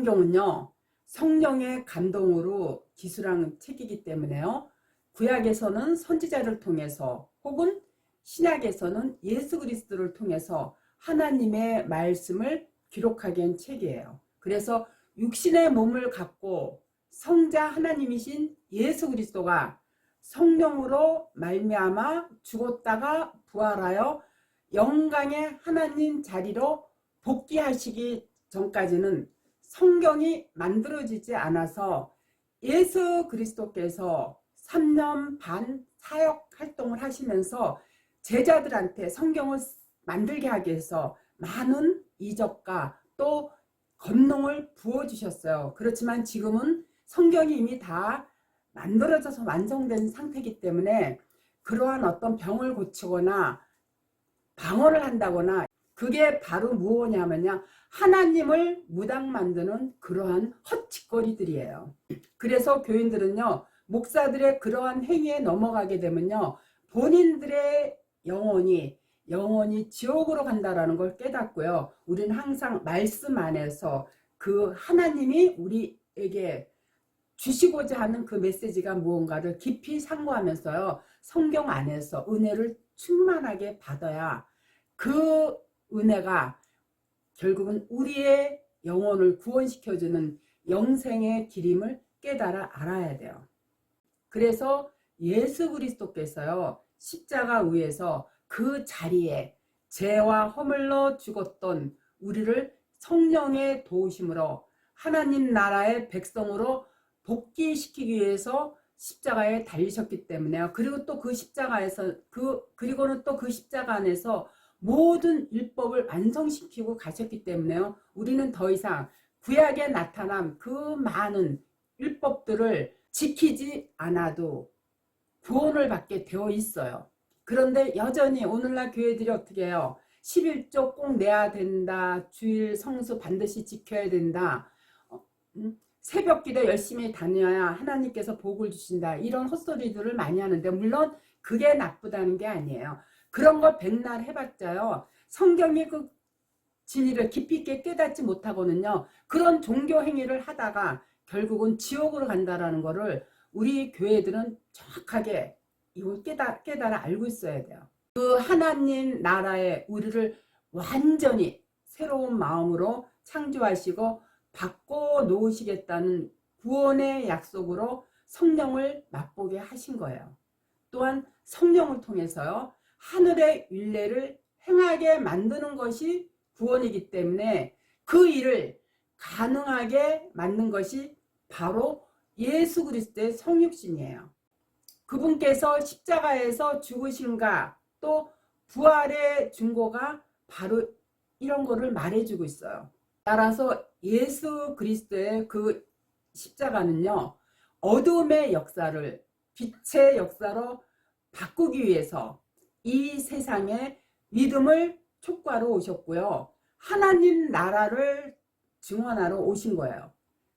성경은요, 성령의 감동으로 기술한 책이기 때문에요. 구약에서는 선지자를 통해서 혹은 신약에서는 예수 그리스도를 통해서 하나님의 말씀을 기록하게 한 책이에요. 그래서 육신의 몸을 갖고 성자 하나님이신 예수 그리스도가 성령으로 말미암아 죽었다가 부활하여 영광의 하나님 자리로 복귀하시기 전까지는 성경이 만들어지지 않아서 예수 그리스도께서 3년 반 사역 활동을 하시면서 제자들한테 성경을 만들게 하기 위해서 많은 이적과 또 권능을 부어주셨어요. 그렇지만 지금은 성경이 이미 다 만들어져서 완성된 상태이기 때문에 그러한 어떤 병을 고치거나 방언을 한다거나, 그게 바로 무엇이냐면요, 하나님을 무당 만드는 그러한 헛짓거리들이에요. 그래서 교인들은요, 목사들의 그러한 행위에 넘어가게 되면요, 본인들의 영혼이 지옥으로 간다라는 걸 깨닫고요, 우리는 항상 말씀 안에서 그 하나님이 우리에게 주시고자 하는 그 메시지가 무언가를 깊이 상고하면서요, 성경 안에서 은혜를 충만하게 받아야 그 은혜가 결국은 우리의 영혼을 구원시켜주는 영생의 길임을 깨달아 알아야 돼요. 그래서 예수 그리스도께서요, 십자가 위에서 그 자리에 죄와 허물로 죽었던 우리를 성령의 도우심으로 하나님 나라의 백성으로 복귀시키기 위해서 십자가에 달리셨기 때문에요. 그리고 또 그 십자가에서 그리고는 또 그 십자가 안에서 모든 율법을 완성시키고 가셨기 때문에요. 우리는 더 이상 구약에 나타난 그 많은 율법들을 지키지 않아도 구원을 받게 되어 있어요. 그런데 여전히 오늘날 교회들이 어떻게 해요? 11조 꼭 내야 된다. 주일 성수 반드시 지켜야 된다. 새벽기도 열심히 다녀야 하나님께서 복을 주신다. 이런 헛소리들을 많이 하는데, 물론 그게 나쁘다는 게 아니에요. 그런 걸 백날 해봤자요, 성경의 그 진리를 깊이 있게 깨닫지 못하고는요, 그런 종교 행위를 하다가 결국은 지옥으로 간다라는 거를 우리 교회들은 정확하게 이걸 깨달아 알고 있어야 돼요. 그 하나님 나라에 우리를 완전히 새로운 마음으로 창조하시고 바꿔 놓으시겠다는 구원의 약속으로 성령을 맛보게 하신 거예요. 또한 성령을 통해서요, 하늘의 율례를 행하게 만드는 것이 구원이기 때문에 그 일을 가능하게 만든 것이 바로 예수 그리스도의 성육신이에요. 그분께서 십자가에서 죽으신가 또 부활의 증거가 바로 이런 거를 말해주고 있어요. 따라서 예수 그리스도의 그 십자가는요, 어둠의 역사를 빛의 역사로 바꾸기 위해서 이 세상에 믿음을 촉구하러 오셨고요, 하나님 나라를 증언하러 오신 거예요.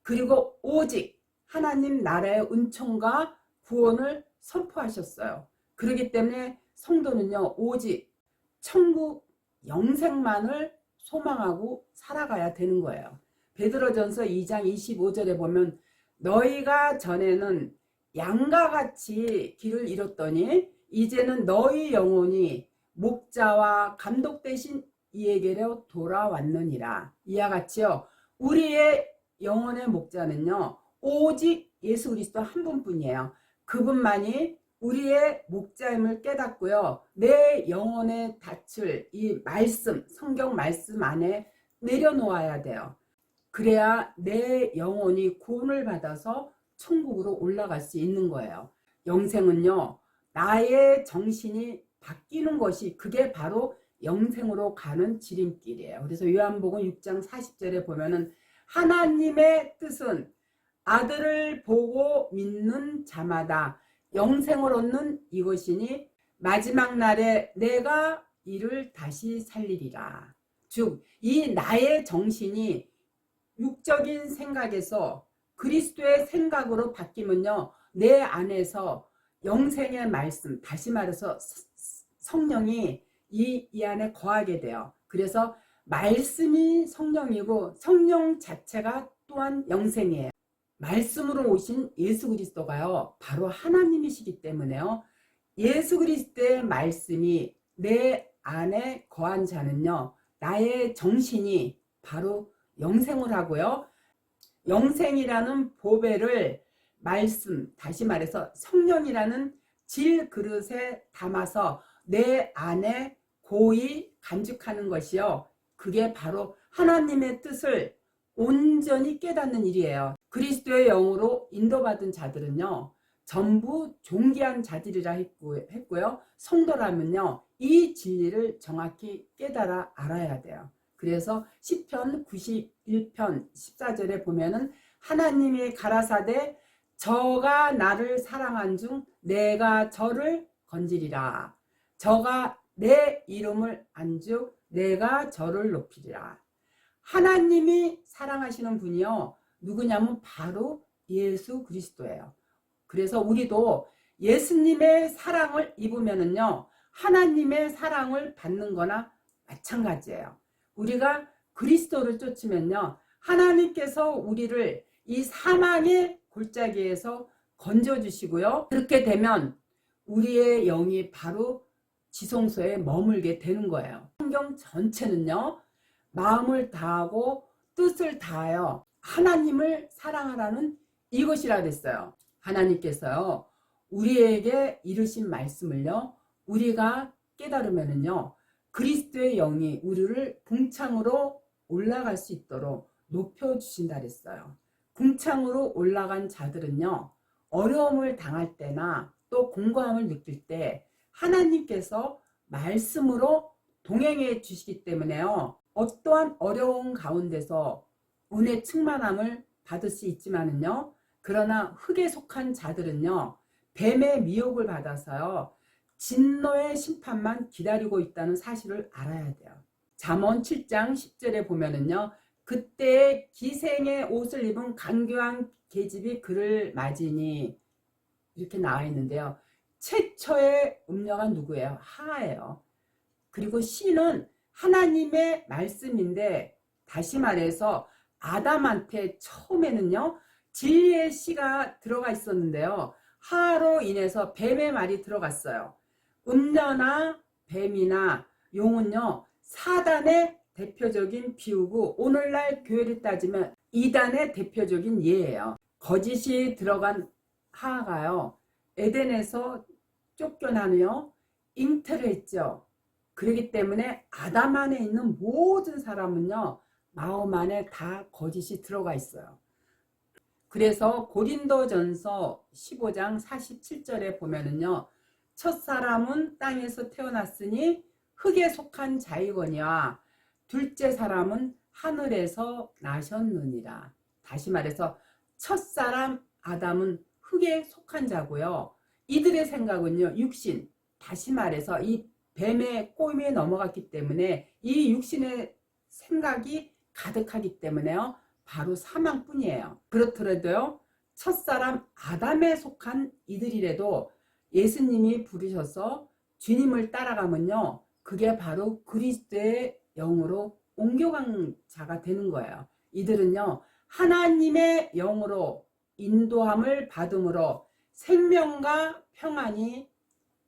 그리고 오직 하나님 나라의 은총과 구원을 선포하셨어요. 그렇기 때문에 성도는요, 오직 천국 영생만을 소망하고 살아가야 되는 거예요. 베드로전서 2장 25절에 보면 너희가 전에는 양과 같이 길을 잃었더니 이제는 너희 영혼이 목자와 감독 대신 이에게로 돌아왔느니라. 이와 같이요, 우리의 영혼의 목자는요, 오직 예수 그리스도 한 분뿐이에요. 그분만이 우리의 목자임을 깨닫고요, 내 영혼의 닻을 이 말씀, 성경 말씀 안에 내려놓아야 돼요. 그래야 내 영혼이 구원을 받아서 천국으로 올라갈 수 있는 거예요. 영생은요, 나의 정신이 바뀌는 것이, 그게 바로 영생으로 가는 지름길이에요. 그래서 요한복음 6장 40절에 보면은 하나님의 뜻은 아들을 보고 믿는 자마다 영생을 얻는 이것이니 마지막 날에 내가 이를 다시 살리리라. 즉, 이 나의 정신이 육적인 생각에서 그리스도의 생각으로 바뀌면요, 내 안에서 영생의 말씀, 다시 말해서 성령이 이 안에 거하게 돼요. 그래서 말씀이 성령이고 성령 자체가 또한 영생이에요. 말씀으로 오신 예수 그리스도가요, 바로 하나님이시기 때문에요, 예수 그리스도의 말씀이 내 안에 거한 자는요, 나의 정신이 바로 영생을 하고요, 영생이라는 보배를 말씀, 다시 말해서 성령이라는 질 그릇에 담아서 내 안에 고이 간직하는 것이요, 그게 바로 하나님의 뜻을 온전히 깨닫는 일이에요. 그리스도의 영으로 인도받은 자들은요, 전부 존귀한 자들이라 했고요, 성도라면요, 이 진리를 정확히 깨달아 알아야 돼요. 그래서 시편 91편 14절에 보면은 하나님이 가라사대 저가 나를 사랑한 중 내가 저를 건지리라. 저가 내 이름을 안즉 내가 저를 높이리라. 하나님이 사랑하시는 분이요, 누구냐면 바로 예수 그리스도예요. 그래서 우리도 예수님의 사랑을 입으면은요, 하나님의 사랑을 받는 거나 마찬가지예요. 우리가 그리스도를 쫓으면요, 하나님께서 우리를 이 사망의 골짜기에서 건져주시고요, 그렇게 되면 우리의 영이 바로 지성소에 머물게 되는 거예요. 성경 전체는요, 마음을 다하고 뜻을 다하여 하나님을 사랑하라는 이것이라 됐어요. 하나님께서요, 우리에게 이르신 말씀을요, 우리가 깨달으면은요, 그리스도의 영이 우리를 궁창으로 올라갈 수 있도록 높여주신다 그랬어요. 궁창으로 올라간 자들은요, 어려움을 당할 때나 또 공고함을 느낄 때 하나님께서 말씀으로 동행해 주시기 때문에요, 어떠한 어려움 가운데서 은혜 충만함을 받을 수 있지만은요, 그러나 흙에 속한 자들은요, 뱀의 미혹을 받아서요, 진노의 심판만 기다리고 있다는 사실을 알아야 돼요. 잠언 7장 10절에 보면은요, 그때의 기생의 옷을 입은 간교한 계집이 그를 맞으니 이렇게 나와 있는데요, 최초의 음녀가 누구예요? 하예요. 그리고 씨는 하나님의 말씀인데, 다시 말해서 아담한테 처음에는요, 진리의 씨가 들어가 있었는데요, 하로 인해서 뱀의 말이 들어갔어요. 음녀나 뱀이나 용은요, 사단의 대표적인 비유고, 오늘날 교회를 따지면 이단의 대표적인 예예요. 거짓이 들어간 하가요, 에덴에서 쫓겨난 후요, 잉태를 했죠. 그렇기 때문에 아담 안에 있는 모든 사람은요, 마음 안에 다 거짓이 들어가 있어요. 그래서 고린도전서 15장 47절에 보면은요, 첫사람은 땅에서 태어났으니 흙에 속한 자이거니와 둘째 사람은 하늘에서 나셨느니라. 다시 말해서 첫사람 아담은 흙에 속한 자고요, 이들의 생각은요, 육신, 다시 말해서 이 뱀의 꼬임에 넘어갔기 때문에 이 육신의 생각이 가득하기 때문에요, 바로 사망뿐이에요. 그렇더라도요, 첫사람 아담에 속한 이들이라도 예수님이 부르셔서 주님을 따라가면요, 그게 바로 그리스도의 영으로 옮겨간 자가 되는 거예요. 이들은요, 하나님의 영으로 인도함을 받음으로 생명과 평안이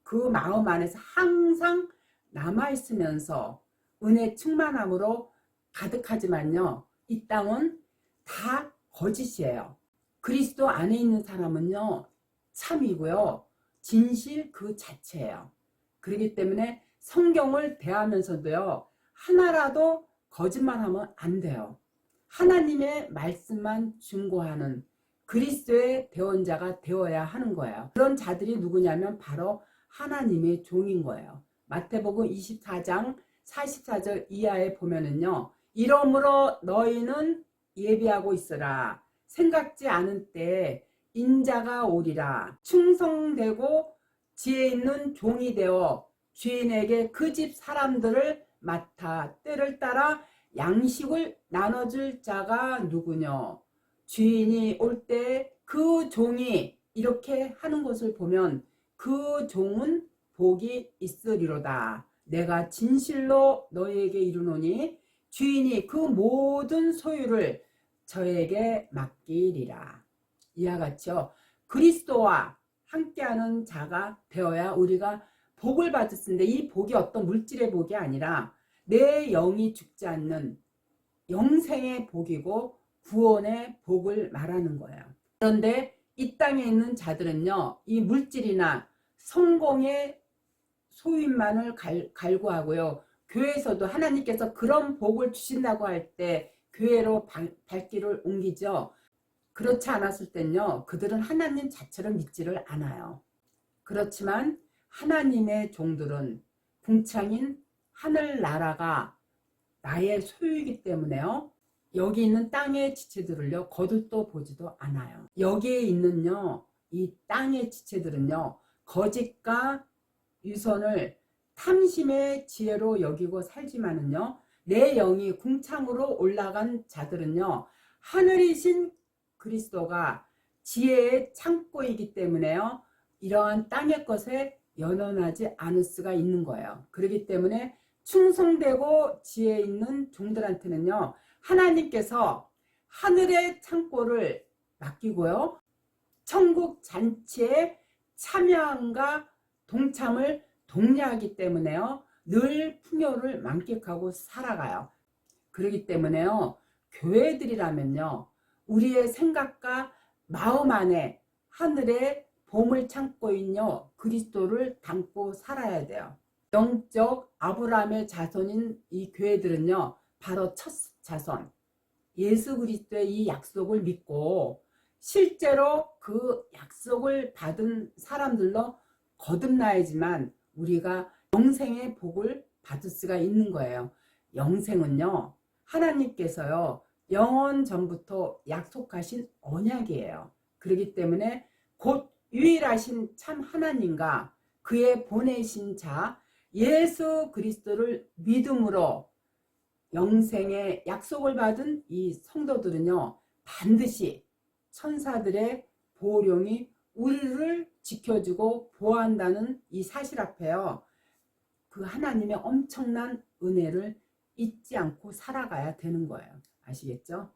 그 마음 안에서 항상 남아있으면서 은혜 충만함으로 가득하지만요, 이 땅은 다 거짓이에요. 그리스도 안에 있는 사람은요, 참이고요, 진실 그 자체예요. 그렇기 때문에 성경을 대하면서도요, 하나라도 거짓말하면 안 돼요. 하나님의 말씀만 중고하는 그리스도의 대언자가 되어야 하는 거예요. 그런 자들이 누구냐면 바로 하나님의 종인 거예요. 마태복음 24장 44절 이하에 보면은요, 이러므로 너희는 예비하고 있으라. 생각지 않은 때에 인자가 오리라. 충성되고 지혜 있는 종이 되어 주인에게 그 집 사람들을 맡아 때를 따라 양식을 나눠줄 자가 누구뇨. 주인이 올 때 그 종이 이렇게 하는 것을 보면 그 종은 복이 있으리로다. 내가 진실로 너희에게 이르노니 주인이 그 모든 소유를 저에게 맡기리라. 이와 같이요. 그리스도와 함께하는 자가 되어야 우리가 복을 받을 수 있는데, 이 복이 어떤 물질의 복이 아니라 내 영이 죽지 않는 영생의 복이고 구원의 복을 말하는 거예요. 그런데 이 땅에 있는 자들은요, 이 물질이나 성공의 소유만을 갈구하고요. 교회에서도 하나님께서 그런 복을 주신다고 할 때 교회로 발길을 옮기죠. 그렇지 않았을 땐요, 그들은 하나님 자체를 믿지를 않아요. 그렇지만 하나님의 종들은 궁창인 하늘나라가 나의 소유이기 때문에요, 여기 있는 땅의 지체들을요 거들떠 보지도 않아요. 여기에 있는요 이 땅의 지체들은요 거짓과 유선을 탐심의 지혜로 여기고 살지만은요, 내 영이 궁창으로 올라간 자들은요 하늘이신 그리스도가 지혜의 창고이기 때문에요, 이러한 땅의 것에 연연하지 않을 수가 있는 거예요. 그렇기 때문에 충성되고 지혜 있는 종들한테는요 하나님께서 하늘의 창고를 맡기고요, 천국 잔치에 참여함과 동참을 독려하기 때문에요, 늘 풍요를 만끽하고 살아가요. 그렇기 때문에요, 교회들이라면요 우리의 생각과 마음 안에 하늘의 보물 창고인요 그리스도를 담고 살아야 돼요. 영적 아브라함의 자손인 이 교회들은요 바로 첫 자손 예수 그리스도의 이 약속을 믿고 실제로 그 약속을 받은 사람들로 거듭나야지만 우리가 영생의 복을 받을 수가 있는 거예요. 영생은요 하나님께서요 영원 전부터 약속하신 언약이에요. 그렇기 때문에 곧 유일하신 참 하나님과 그의 보내신 자 예수 그리스도를 믿음으로 영생의 약속을 받은 이 성도들은요 반드시 천사들의 보호령이 우리를 지켜주고 보호한다는 이 사실 앞에요 그 하나님의 엄청난 은혜를 잊지 않고 살아가야 되는 거예요. 아시겠죠?